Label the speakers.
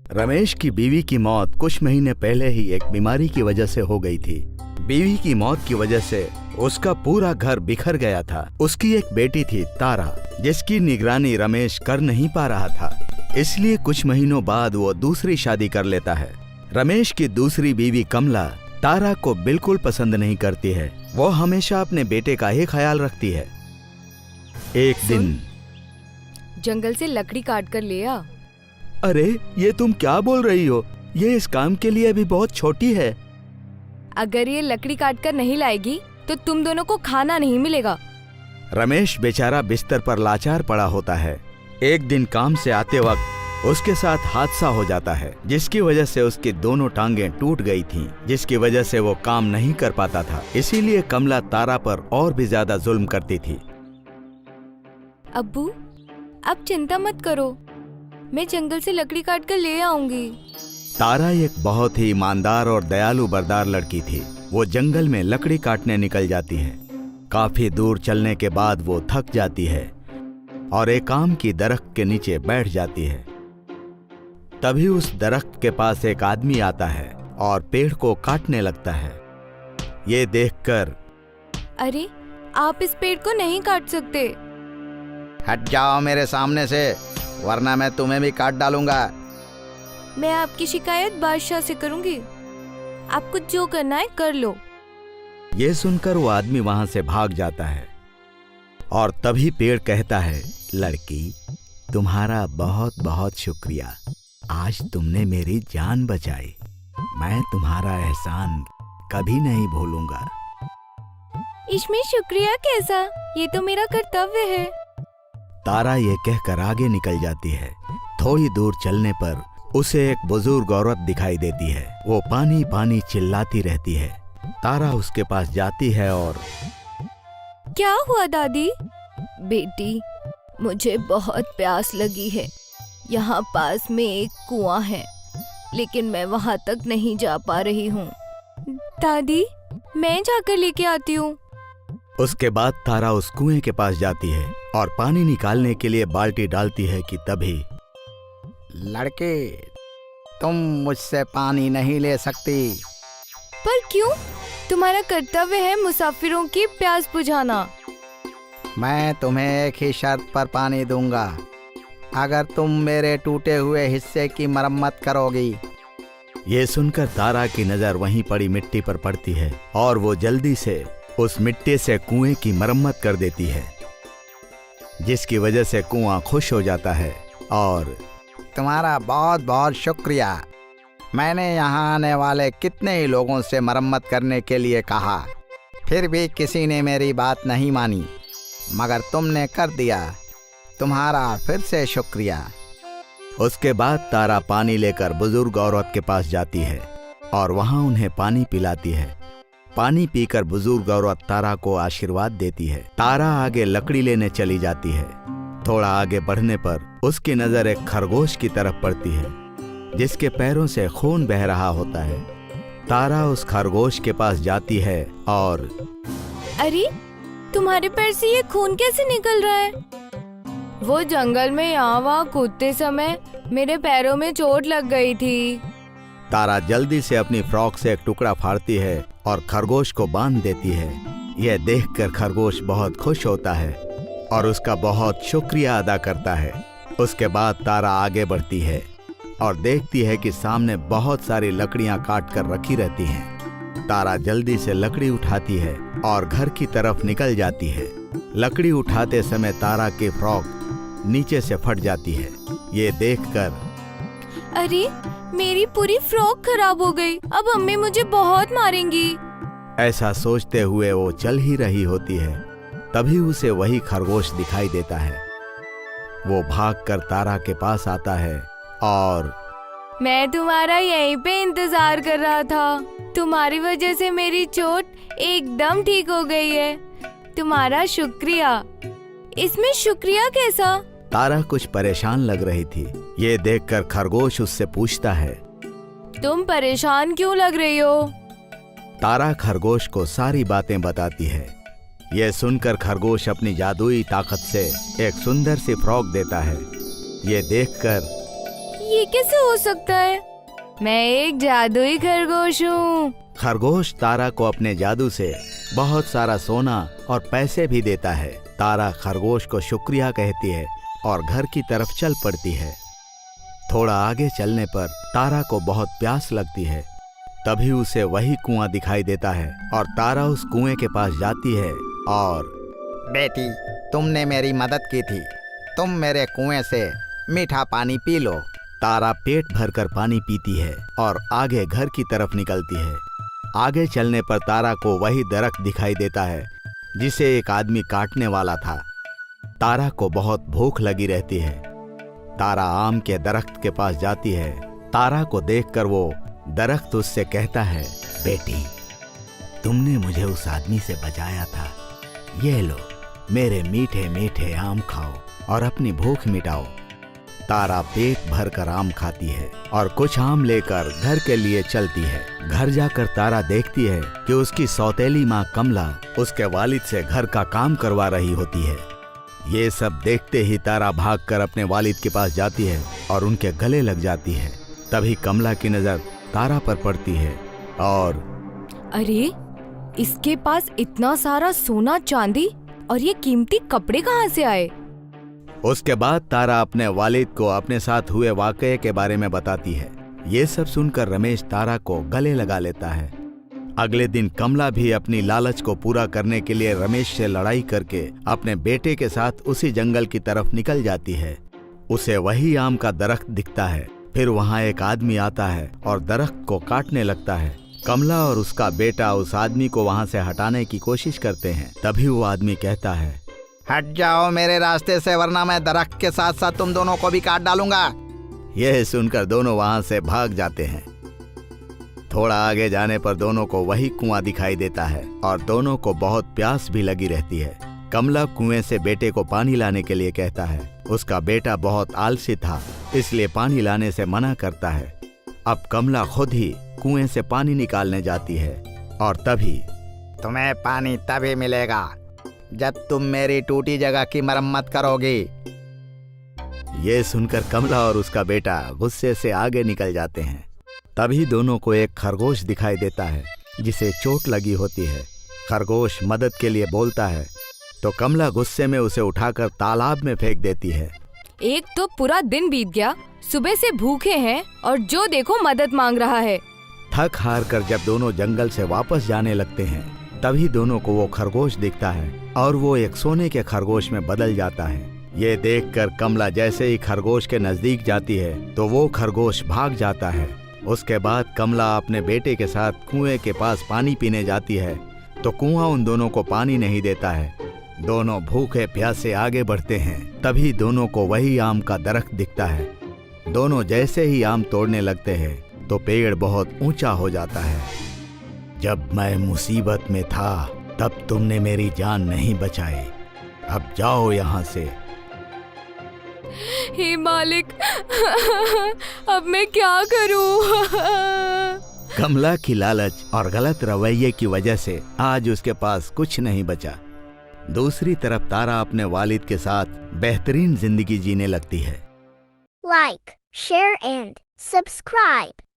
Speaker 1: रमेश की बीवी की मौत कुछ महीने पहले ही एक बीमारी की वजह से हो गई थी। बीवी की मौत की वजह से उसका पूरा घर बिखर गया था। उसकी एक बेटी थी तारा, जिसकी निगरानी रमेश कर नहीं पा रहा था। इसलिए कुछ महीनों बाद वो दूसरी शादी कर लेता है। रमेश की दूसरी बीवी कमला तारा को बिल्कुल पसंद नहीं करती है। वो हमेशा अपने बेटे का ही ख्याल रखती है। एक दिन
Speaker 2: जंगल से लकड़ी काट कर ले आ।
Speaker 1: अरे ये तुम क्या बोल रही हो? ये इस काम के लिए अभी बहुत छोटी है।
Speaker 2: अगर ये लकड़ी काट कर नहीं लाएगी तो तुम दोनों को खाना नहीं मिलेगा।
Speaker 1: रमेश बेचारा बिस्तर पर लाचार पड़ा होता है। एक दिन काम से आते वक्त उसके साथ हादसा हो जाता है, जिसकी वजह से उसकी दोनों टांगें टूट गई थीं, जिसकी वजह से वो काम नहीं कर पाता था। इसीलिए कमला तारा पर और भी ज्यादा जुल्म करती थी।
Speaker 2: अब्बू, अब चिंता मत करो, मैं जंगल से लकड़ी काट कर ले आऊंगी।
Speaker 1: तारा एक बहुत ही ईमानदार और दयालु बरदार लड़की थी। वो जंगल में लकड़ी काटने निकल जाती है। काफी दूर चलने के बाद वो थक जाती है और एक आम की दरख्त के नीचे बैठ जाती है। तभी उस दरख्त के पास एक आदमी आता है और पेड़ को काटने लगता है। ये देखकर,
Speaker 2: अरे आप इस पेड़ को नहीं काट सकते।
Speaker 3: हट जाओ मेरे सामने से, वरना मैं तुम्हें भी काट डालूंगा।
Speaker 2: मैं आपकी शिकायत बादशाह से करूंगी। आपको जो करना है कर लो।
Speaker 1: ये सुनकर वो आदमी वहां से भाग जाता है और तभी पेड़ कहता है, लड़की, तुम्हारा बहुत बहुत शुक्रिया। आज तुमने मेरी जान बचाई। मैं तुम्हारा एहसान कभी नहीं भूलूंगा।
Speaker 2: इसमें शुक्रिया कैसा? ये तो मेरा कर्तव्य है।
Speaker 1: तारा ये कहकर आगे निकल जाती है। थोड़ी दूर चलने पर उसे एक बुजुर्ग औरत दिखाई देती है। वो पानी पानी चिल्लाती रहती है। तारा उसके पास जाती है और,
Speaker 2: क्या हुआ दादी? बेटी, मुझे बहुत प्यास लगी है। यहाँ पास में एक कुआं है, लेकिन मैं वहाँ तक नहीं जा पा रही हूँ। दादी, मैं जाकर लेके आती हूँ।
Speaker 1: उसके बाद तारा उस कुएं के पास जाती है और पानी निकालने के लिए बाल्टी डालती है कि तभी,
Speaker 3: लड़के, तुम मुझसे पानी नहीं ले सकती।
Speaker 2: पर क्यों? तुम्हारा कर्तव्य है मुसाफिरों की प्यास बुझाना।
Speaker 3: मैं तुम्हें एक ही शर्त पर पानी दूंगा, अगर तुम मेरे टूटे हुए हिस्से की मरम्मत करोगी।
Speaker 1: ये सुनकर तारा की नजर वहीं पड़ी मिट्टी पर पड़ती है और वो जल्दी से उस मिट्टी से कुएं की मरम्मत कर देती है, जिसकी वजह से कुआं खुश हो जाता है और,
Speaker 3: तुम्हारा बहुत बहुत शुक्रिया। मैंने यहाँ आने वाले कितने ही लोगों से मरम्मत करने के लिए कहा, फिर भी किसी ने मेरी बात नहीं मानी, मगर तुमने कर दिया। तुम्हारा फिर से शुक्रिया।
Speaker 1: उसके बाद तारा पानी लेकर बुजुर्ग औरत के पास जाती है और वहां उन्हें पानी पिलाती है। पानी पीकर बुजुर्ग औरत तारा को आशीर्वाद देती है। तारा आगे लकड़ी लेने चली जाती है। थोड़ा आगे बढ़ने पर उसकी नजर एक खरगोश की तरफ पड़ती है, जिसके पैरों से खून बह रहा होता है। तारा उस खरगोश के पास जाती है और,
Speaker 2: अरे, तुम्हारे पैर से ये खून कैसे निकल रहा है? वो जंगल में यहाँ वहाँ कूदते समय मेरे पैरों में चोट लग गई थी।
Speaker 1: तारा जल्दी से अपनी फ्रॉक से एक टुकड़ा फाड़ती है और खरगोश को बांध देती है। यह देखकर खरगोश बहुत खुश होता है और उसका बहुत शुक्रिया अदा करता है। उसके बाद तारा आगे बढ़ती है और देखती है कि सामने बहुत सारी लकड़ियां काट कर रखी रहती हैं। तारा जल्दी से लकड़ी उठाती है और घर की तरफ निकल जाती है। लकड़ी उठाते समय तारा की फ्रॉक नीचे से फट जाती है। ये देखकर,
Speaker 2: अरे, मेरी पूरी फ्रॉक खराब हो गई। अब अम्मी मुझे बहुत मारेंगी।
Speaker 1: ऐसा सोचते हुए वो चल ही रही होती है, तभी उसे वही खरगोश दिखाई देता है। वो भागकर तारा के पास आता है और,
Speaker 2: मैं तुम्हारा यहीं पे इंतजार कर रहा था। तुम्हारी वजह से मेरी चोट एकदम ठीक हो गई है। तुम्हारा शुक्रिया। इसमें शुक्रिया कैसा?
Speaker 1: तारा कुछ परेशान लग रही थी। ये देखकर खरगोश उससे पूछता है,
Speaker 2: तुम परेशान क्यों लग रही हो?
Speaker 1: तारा खरगोश को सारी बातें बताती है। यह सुनकर खरगोश अपनी जादुई ताकत से एक सुंदर सी फ्रॉक देता है। ये देखकर,
Speaker 2: ये कैसे हो सकता है? मैं एक जादुई खरगोश हूँ।
Speaker 1: खरगोश तारा को अपने जादू से बहुत सारा सोना और पैसे भी देता है। तारा खरगोश को शुक्रिया कहती है और घर की तरफ चल पड़ती है। थोड़ा आगे चलने पर तारा को बहुत प्यास लगती है। तभी उसे वही कुआं दिखाई देता है और तारा उस कुएं के पास जाती है और
Speaker 3: बेटी, तुमने मेरी मदद की थी, तुम मेरे कुएं से मीठा पानी पी लो।
Speaker 1: तारा पेट भरकर पानी पीती है और आगे घर की तरफ निकलती है। आगे चलने पर तारा को वही दरख्त दिखाई देता है जिसे एक आदमी काटने वाला था। तारा को बहुत भूख लगी रहती है। तारा आम के दरख्त के पास जाती है। तारा को देखकर वो दरख्त उससे कहता है, बेटी, तुमने मुझे उस आदमी से बचाया था। ये लो, मेरे मीठे मीठे आम खाओ और अपनी भूख मिटाओ। तारा पेट भरकर आम खाती है और कुछ आम लेकर घर के लिए चलती है। घर जाकर तारा देखती है कि उसकी सौतेली माँ कमला उसके वालिद से घर का काम करवा रही होती है। ये सब देखते ही तारा भागकर अपने वालिद के पास जाती है और उनके गले लग जाती है। तभी कमला की नजर तारा पर पड़ती है और
Speaker 2: अरे, इसके पास इतना सारा सोना चांदी और ये कीमती कपड़े कहाँ से आए?
Speaker 1: उसके बाद तारा अपने वालिद को अपने साथ हुए वाकये के बारे में बताती है। ये सब सुनकर रमेश तारा को गले लगा लेता है। अगले दिन कमला भी अपनी लालच को पूरा करने के लिए रमेश से लड़ाई करके अपने बेटे के साथ उसी जंगल की तरफ निकल जाती है। उसे वही आम का दरख्त दिखता है। फिर वहाँ एक आदमी आता है और दरख्त को काटने लगता है। कमला और उसका बेटा उस आदमी को वहाँ से हटाने की कोशिश करते हैं। तभी वो आदमी कहता है,
Speaker 3: हट जाओ मेरे रास्ते से, वरना मैं दरख्त के साथ साथ तुम दोनों को भी काट डालूंगा।
Speaker 1: यह सुनकर दोनों वहां से भाग जाते हैं। थोड़ा आगे जाने पर दोनों को वही कुआं दिखाई देता है और दोनों को बहुत प्यास भी लगी रहती है। कमला कुएं से बेटे को पानी लाने के लिए कहता है। उसका बेटा बहुत आलसी था, इसलिए पानी लाने से मना करता है। अब कमला खुद ही कुएं से पानी निकालने जाती है और तभी
Speaker 3: तुम्हें पानी तभी मिलेगा जब तुम मेरी टूटी जगह की मरम्मत करोगी।
Speaker 1: ये सुनकर कमला और उसका बेटा गुस्से से आगे निकल जाते हैं। तभी दोनों को एक खरगोश दिखाई देता है जिसे चोट लगी होती है। खरगोश मदद के लिए बोलता है तो कमला गुस्से में उसे उठाकर तालाब में फेंक देती है।
Speaker 2: एक तो पूरा दिन बीत गया, सुबह से भूखे हैं और जो देखो मदद मांग रहा है।
Speaker 1: थक हार कर जब दोनों जंगल से वापस जाने लगते हैं तभी दोनों को वो खरगोश दिखता है और वो एक सोने के खरगोश में बदल जाता है। ये देखकर कमला जैसे ही खरगोश के नजदीक जाती है तो वो खरगोश भाग जाता है। उसके बाद कमला अपने बेटे के साथ कुएं के पास पानी पीने जाती है तो कुआं उन दोनों को पानी नहीं देता है। दोनों भूखे प्यासे आगे बढ़ते हैं। तभी दोनों को वही आम का दरख्त दिखता है। दोनों जैसे ही आम तोड़ने लगते हैं तो पेड़ बहुत ऊंचा हो जाता है। जब मैं मुसीबत में था तब तुमने मेरी जान नहीं बचाई, अब जाओ यहाँ से।
Speaker 2: हे मालिक, अब मैं क्या करूं?
Speaker 1: कमला की लालच और गलत रवैये की वजह से आज उसके पास कुछ नहीं बचा। दूसरी तरफ तारा अपने वालिद के साथ बेहतरीन जिंदगी जीने लगती है।
Speaker 4: Like, share and subscribe.